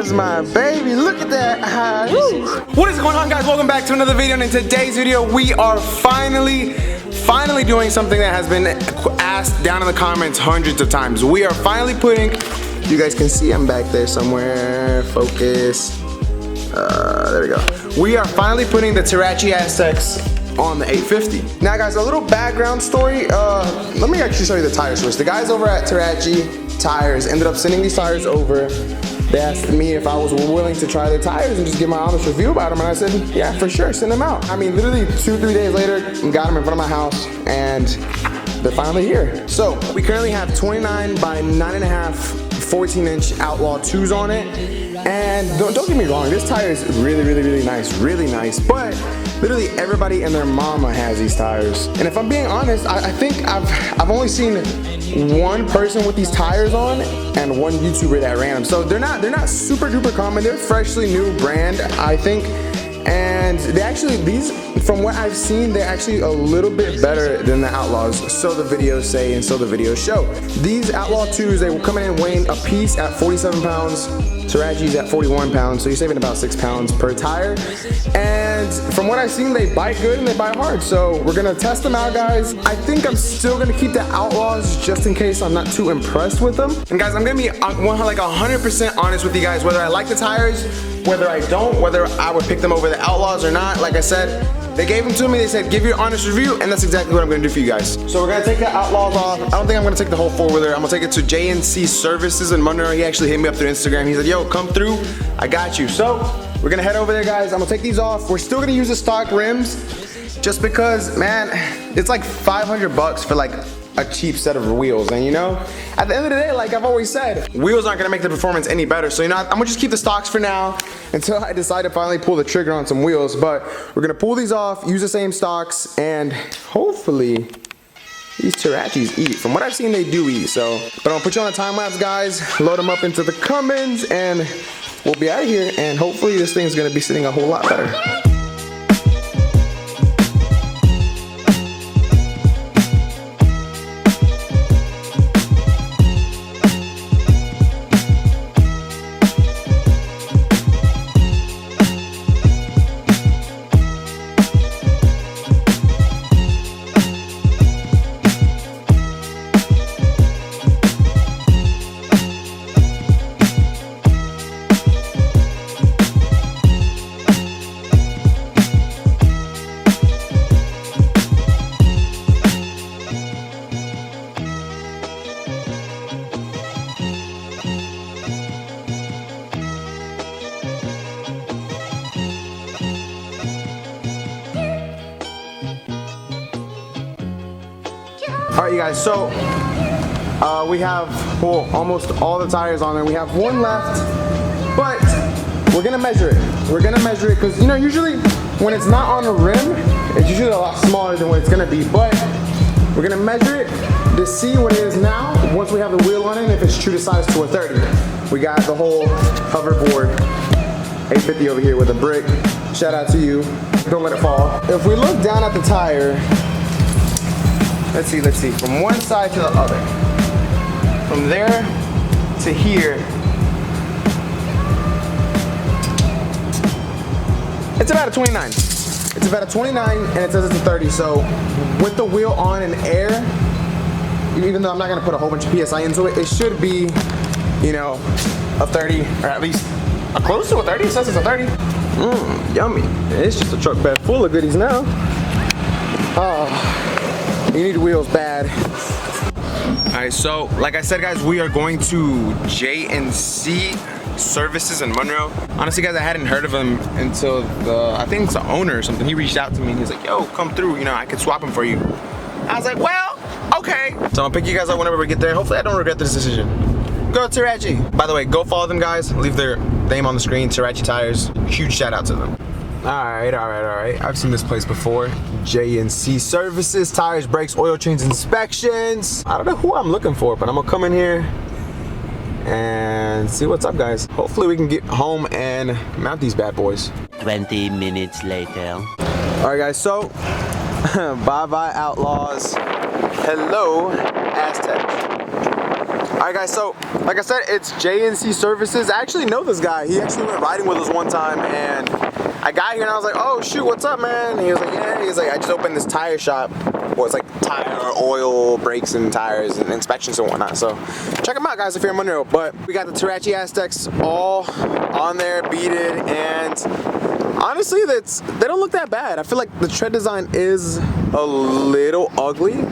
There's my baby. Look at that. What is going on, guys? Welcome back to another video. And in today's video, we are finally doing something that has been asked down in the comments hundreds of times. We are finally putting, you guys can see I'm back there somewhere. Focus. There we go. We are finally putting the Terche Aztex on the 850. Now, guys, a little background story. Let me actually show you the tire switch. The guys over at Terche Tires ended up sending these tires over. They asked me if I was willing to try their tires and just give my honest review about them, and I said, yeah, for sure, send them out. I mean, literally 2-3 days later, got them in front of my house, and they're finally here. So we currently have 29 by 9.5 14-inch Outlaw 2s on it. And don't get me wrong, this tire is really nice, but literally everybody and their mama has these tires. And if I'm being honest, I think I've only seen one person with these tires on and one YouTuber that ran them. So they're not super duper common. They're freshly new brand, I think. And these, from what I've seen, they're actually a little bit better than the Outlaws, so the videos say and so the videos show. These Outlaw 2s, they will come in weighing a piece at 47 pounds. Terche's at 41 pounds, so you're saving about 6 pounds per tire. And from what I've seen, they bite good and they bite hard. So we're gonna test them out, guys. I think I'm still gonna keep the Outlaws just in case I'm not too impressed with them. And guys, I'm gonna be like 100% honest with you guys, whether I like the tires, whether I don't, whether I would pick them over the Outlaws or not. Like I said, they gave them to me, they said give your honest review, and that's exactly what I'm gonna do for you guys. So we're gonna take the Outlaws off. I don't think I'm gonna take the whole four-wheeler. I'm gonna take it to JNC Services in Monroe. He actually hit me up through Instagram. He said, yo, come through, I got you. So we're gonna head over there, guys. I'm gonna take these off. We're still gonna use the stock rims just because, man, it's like 500 bucks for like a cheap set of wheels. And you know, at the end of the day, like I've always said, wheels aren't gonna make the performance any better. So you know, I'm gonna just keep the stocks for now until I decide to finally pull the trigger on some wheels. But we're gonna pull these off, use the same stocks, and hopefully these Terche's eat. From what I've seen, they do eat. So, but I'm gonna put you on a time lapse, guys, load them up into the Cummins, and we'll be out of here. And hopefully this thing's gonna be sitting a whole lot better. All right, you guys, so we have almost all the tires on there. We have one left, but we're gonna measure it. We're gonna measure it because, you know, usually when it's not on the rim, it's usually a lot smaller than what it's gonna be, but we're gonna measure it to see what it is now once we have the wheel on it, and if it's true to size to a 30. We got the whole hoverboard 850 over here with a brick. Shout out to you. Don't let it fall. If we look down at the tire, let's see, from one side to the other. From there to here, it's about a 29. It's about a 29, and it says it's a 30. So with the wheel on in air, even though I'm not gonna put a whole bunch of PSI into it, it should be, you know, a 30, or at least close to a 30. It says it's a 30. Yummy. It's just a truck bed full of goodies now. You need wheels bad. All right, so like I said, guys, we are going to JNC Services in Monroe. Honestly, guys, I hadn't heard of him until I think it's the owner or something. He reached out to me and he's like, yo, come through, you know, I could swap him for you. I was like, well, okay. So I'm gonna pick you guys up whenever we get there. Hopefully I don't regret this decision. Go Terche. By the way, go follow them, guys. Leave their name on the screen, Terche Tires. Huge shout out to them. All right. I've seen this place before. JNC Services, tires, brakes, oil change inspections. I don't know who I'm looking for, but I'm gonna come in here and see what's up, guys. Hopefully we can get home and mount these bad boys. 20 minutes later. All right, guys, so bye-bye Outlaws. Hello, Aztecs. Alright guys, so like I said, it's JNC Services. I actually know this guy. He actually went riding with us one time, and I got here and I was like, oh shoot, what's up, man? And he was like, yeah. He's like, I just opened this tire shop. Well, it's like tire, oil, brakes, and tires, and inspections and whatnot. So check them out, guys, if you're in Monroe. But we got the Terche Aztex all on there, beaded, and honestly, they don't look that bad. I feel like the tread design is a little ugly,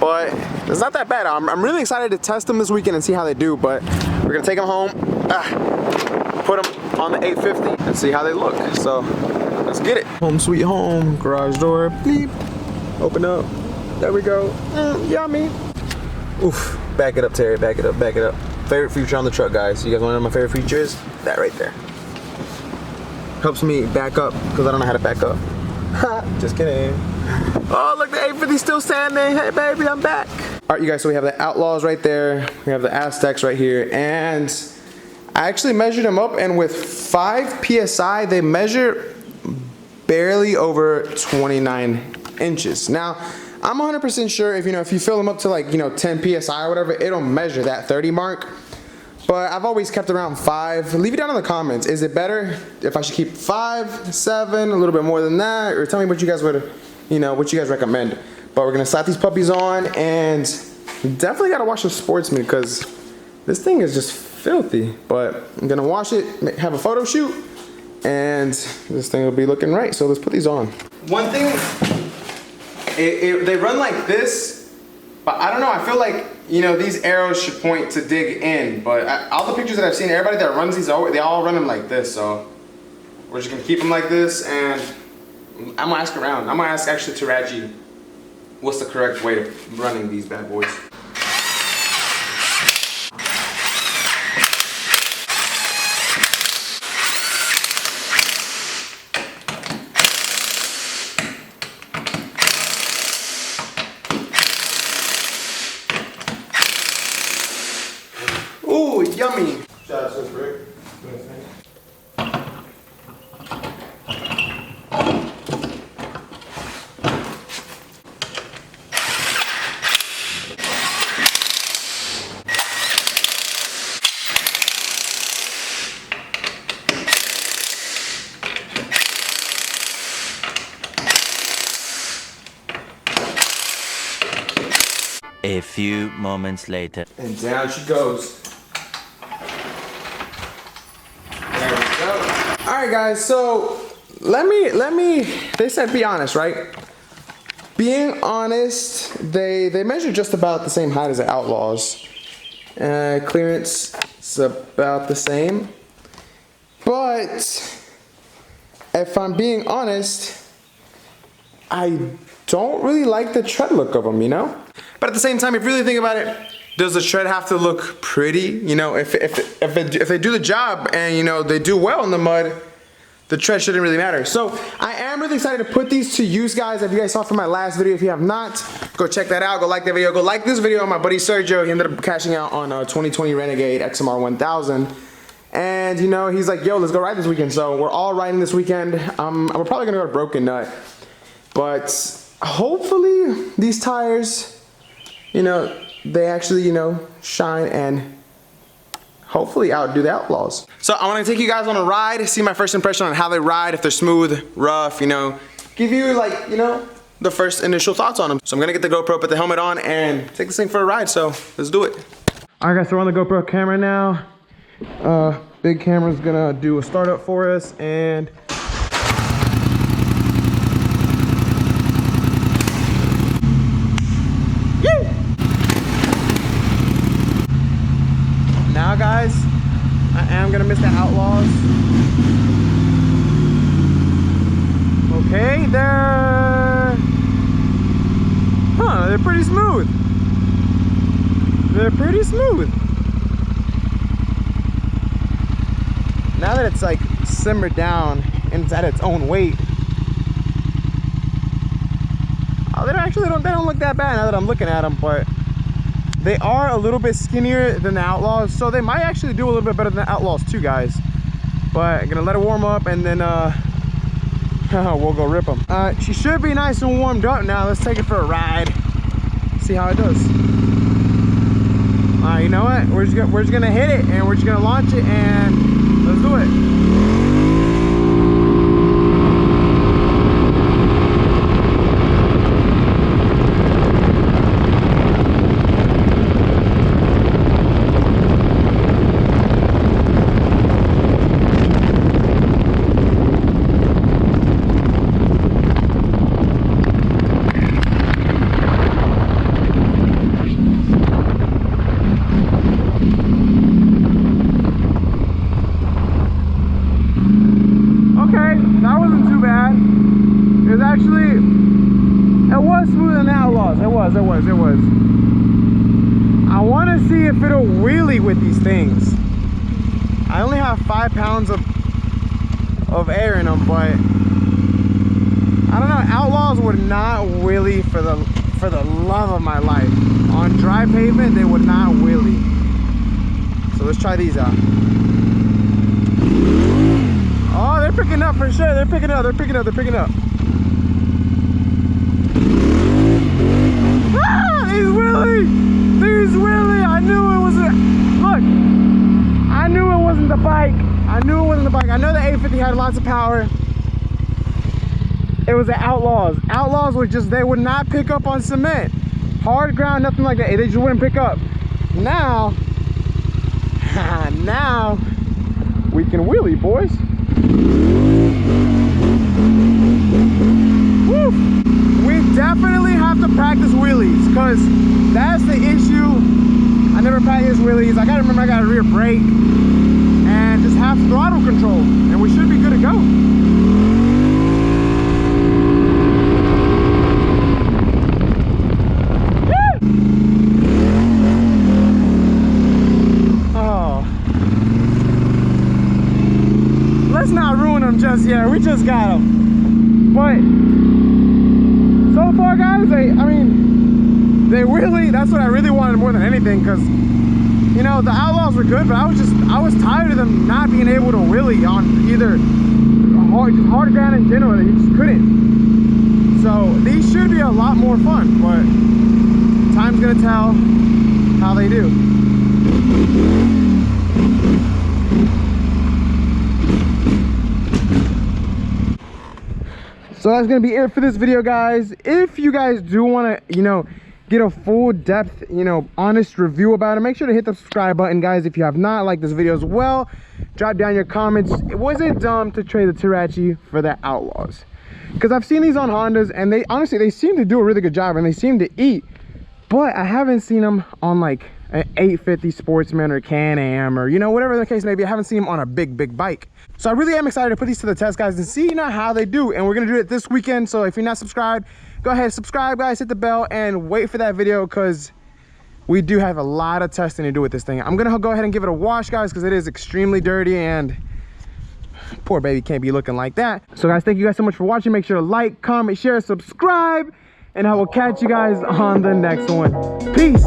but it's not that bad. I'm really excited to test them this weekend and see how they do, but we're gonna take them home, put them on the 850 and see how they look. So let's get it. Home sweet home, garage door, bleep, open up, there we go, yummy. Oof, back it up, Terry, back it up, back it up. Favorite feature on the truck, guys. You guys wanna know my favorite feature is? That right there. Helps me back up, because I don't know how to back up. Just kidding. Oh, look, the 850 still standing. Hey, baby, I'm back. All right, you guys, so we have the Outlaws right there. We have the Aztecs right here. And I actually measured them up, and with 5 PSI, they measure barely over 29 inches. Now, I'm 100% sure if you fill them up to like, 10 PSI or whatever, it'll measure that 30 mark. But I've always kept around 5. Leave it down in the comments. Is it better if I should keep 5, 7, a little bit more than that? Or tell me what you guys would, what you guys recommend. But we're gonna slap these puppies on, and definitely gotta wash the Sportsman because this thing is just filthy. But I'm gonna wash it, have a photo shoot, and this thing will be looking right. So let's put these on. One thing, they run like this, but I don't know, I feel like these arrows should point to dig in, but all the pictures that I've seen, everybody that runs these, they all run them like this, so we're just gonna keep them like this, and I'm gonna ask around. I'm gonna ask actually Terche what's the correct way of running these bad boys. Ooh, yummy. Shout out to this brick. A few moments later. And down she goes. There we go. Alright guys, so let me they said be honest, right? Being honest, they measure just about the same height as the Outlaws. Clearance is about the same. But if I'm being honest, I don't really like the tread look of them, But at the same time, if you really think about it, does the tread have to look pretty? If they do the job and they do well in the mud, the tread shouldn't really matter. So I am really excited to put these to use, guys. If you guys saw from my last video, if you have not, go check that out. Go like that video. Go like this video. My buddy Sergio, he ended up cashing out on a 2020 Renegade XMR 1000. And he's like, yo, let's go ride this weekend. So we're all riding this weekend. We're probably gonna go to Broken Nut. But hopefully these tires, they actually, shine and hopefully outdo the Outlaws. So I want to take you guys on a ride, see my first impression on how they ride, if they're smooth, rough, give you like, the first initial thoughts on them. So I'm gonna get the GoPro, put the helmet on, and take this thing for a ride, so let's do it. All right guys, so we're on the GoPro camera now. Big camera's gonna do a startup for us, and now guys, I am gonna miss the Outlaws. Okay, they're pretty smooth. They're pretty smooth. Now that it's like simmered down and it's at its own weight, they don't look that bad now that I'm looking at them, but they are a little bit skinnier than the Outlaws, so they might actually do a little bit better than the Outlaws too, guys. But I'm gonna let it warm up, and then we'll go rip them. She should be nice and warmed up now. Let's take it for a ride, see how it does. Alright, you know what? We're just gonna hit it and we're just gonna launch it and let's do it. That wasn't too bad. It was actually, it was smoother than the Outlaws. It was. I want to see if it'll wheelie with these things. I only have 5 pounds of air in them, but I don't know. Outlaws would not wheelie for the love of my life. On dry pavement, they would not wheelie. So let's try these out. Oh, they're picking up for sure. They're picking up. Ah, he's wheelie. I knew it was look. I knew it wasn't the bike. I know the 850 had lots of power. It was the Outlaws. Outlaws were just, they would not pick up on cement. Hard ground, nothing like that. They just wouldn't pick up. Now, now we can wheelie, boys. Woo. We definitely have to practice wheelies because that's the issue. I never practiced wheelies. I gotta remember I got a rear brake and just have throttle control and we should be good to go. Let's not ruin them just yet. We just got them. But so far, guys, they really, that's what I really wanted more than anything, because you know the Outlaws were good, but I was tired of them not being able to wheelie on either hard ground in general. They just couldn't. So these should be a lot more fun, but time's gonna tell how they do. So that's gonna be it for this video, guys. If you guys do want to, you know, get a full depth, you know, honest review about it, make sure to hit the subscribe button, guys. If you have not liked this video as well, drop down your comments. Was it dumb to trade the Terche for the Outlaws? Because I've seen these on Hondas and they honestly, they seem to do a really good job and they seem to eat, but I haven't seen them on like an 850 Sportsman or Can-Am or, you know, whatever the case may be. I haven't seen them on a big bike. So I really am excited to put these to the test, guys, and see, you know, how they do. And we're gonna do it this weekend. So if you're not subscribed, go ahead, subscribe, guys, hit the bell and wait for that video, because we do have a lot of testing to do with this thing. I'm gonna go ahead and give it a wash, guys, because it is extremely dirty and poor baby can't be looking like that. So guys, thank you guys so much for watching. Make sure to like, comment, share, subscribe, and I will catch you guys on the next one. Peace.